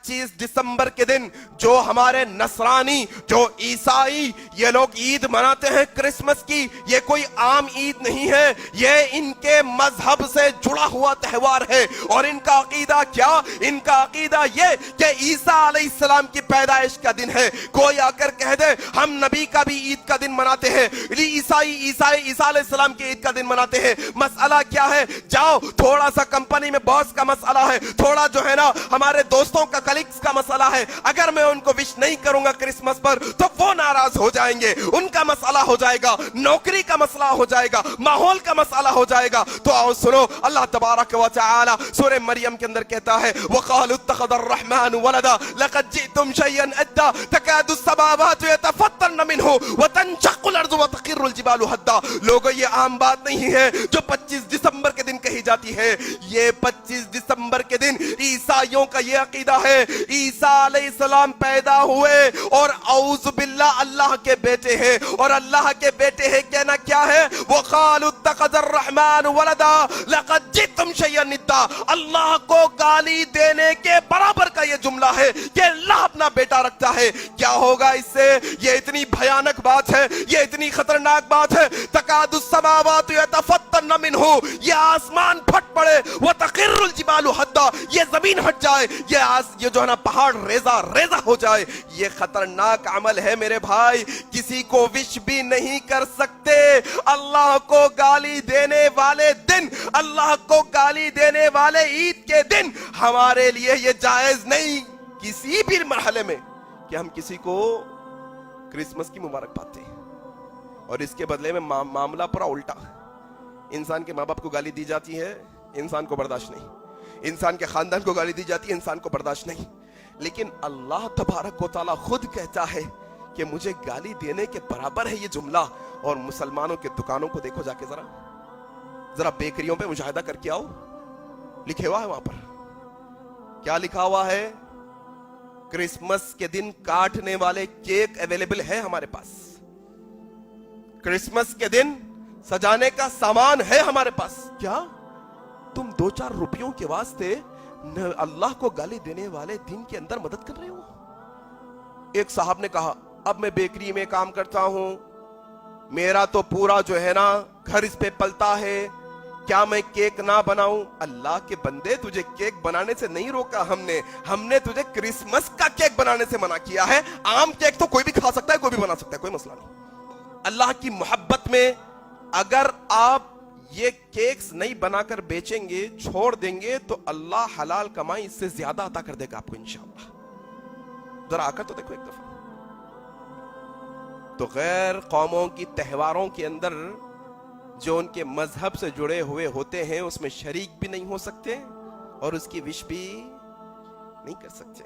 25 दिसंबर के दिन जो हमारे नसरानी, जो ईसाई, ये लोग ईद मनाते हैं क्रिसमस की, ये कोई आम ईद नहीं है, ये इनके मजहब से जुड़ा हुआ त्योहार है। और इनका अकीदा क्या? इनका अकीदा ये कि ईसा अलैहिस्सलाम की पैदाइश का दिन है। कोई आकर कह दे हम नबी का भी ईद का दिन मनाते हैं, ईसा अलैहिस्सलाम की ईद का दिन मनाते हैं। मसला क्या है? जाओ, थोड़ा सा कंपनी में बॉस का मसला है, थोड़ा जो है ना हमारे दोस्तों का, कलीग्स का मसला है, अगर मैं उनको विश नहीं करूंगा क्रिसमस पर तो वो नाराज हो जाएंगे, उनका मसला हो जाएगा, नौकरी का मसला हो जाएगा, माहौल का मसला हो जाएगा। तो आओ सुनो, अल्लाह तबारक व तआला सूरह मरियम के अंदर कहता है वक़ालू इत्तख़ज़र रहमान वलदा लक़द जिअतुम शयअन अद्दा तकादु समावातु यतफ़त्तरन मिन्हु व तनशक़्क़ुल अर्ज़ु व तख़िर्रुल जिबालु हद्दा। लोगों, ये आम बात नहीं है जो 25 दिसंबर के दिन कही जाती है। ये 25 दिसंबर के दिन ईसाइयों का ये अकीदा है, ईसा अलैहिस्सलाम पैदा हुए और औज़ु बिल्लाह अल्लाह के बेटे हैं, और अल्लाह के बेटे हैं कहना क्या है? वक़ालू इत्तख़ज़र रहमान वलदा लक़द जिअतुम शयअन इद्दा। अल्लाह को गाली देने के बराबर का ये जुमला है कि अल्लाह अपना बेटा रखता है। क्या होगा इससे? ये इतनी भयानक बात है, ये इतनी खतरनाक बात है। तकादु समावातु यतफ़त्तरन मिन्हु, ये आसमान फट पड़े, व तख़िर्रुल जिबालु हद्दा, ये जमीन हट जाए, ये जो है ना पहाड़ रेजा रेजा हो जाए। ये खतरनाक अमल है मेरे भाई, किसी को विश भी नहीं कर सकते। अल्लाह को गाली देने वाले दिन, अल्लाह को गाली देने वाले ईद के दिन हमारे लिए ये जायज नहीं किसी भी मरहले में कि हम किसी को क्रिसमस की मुबारकबाद दें। और इसके बदले में मामला पूरा उल्टा, इंसान के माँ बाप को गाली दी जाती है, इंसान को बर्दाश्त नहीं, इंसान के खानदान को गाली दी जाती है, इंसान को बर्दाश्त नहीं। लेकिन अल्लाह तबारक व तआला खुद कहता है कि मुझे गाली देने के बराबर है ये जुमला। और मुसलमानों के दुकानों को देखो जाके, जरा बेकरियों पे मुशाहिदा करके आओ, लिखे हुआ है वहां पर, क्या लिखा हुआ है? क्रिसमस के दिन काटने वाले केक अवेलेबल है हमारे पास, क्रिसमस के दिन सजाने का सामान है हमारे पास। क्या तुम 2-4 रुपयों के वास्ते अल्लाह को गाली देने वाले दिन के अंदर मदद कर रहे हो? एक साहब ने कहा अब मैं बेकरी में काम करता हूं, मेरा तो पूरा जो है ना घर इस पे पलता है, क्या मैं केक ना बनाऊं? अल्लाह के बंदे, तुझे केक बनाने से नहीं रोका हमने तुझे क्रिसमस का केक बनाने से मना किया है। आम केक तो कोई भी खा सकता है, कोई भी बना सकता है, कोई मसला नहीं। अल्लाह की मोहब्बत में अगर आप ये केक्स नहीं बनाकर बेचेंगे, छोड़ देंगे, तो अल्लाह हलाल कमाई इससे ज्यादा अता कर देगा आपको इंशाअल्लाह। जरा आकर तो देखो एक दफा। तो गैर कौमों की त्योहारों के अंदर जो उनके मजहब से जुड़े हुए होते हैं उसमें शरीक भी नहीं हो सकते और उसकी विश भी नहीं कर सकते।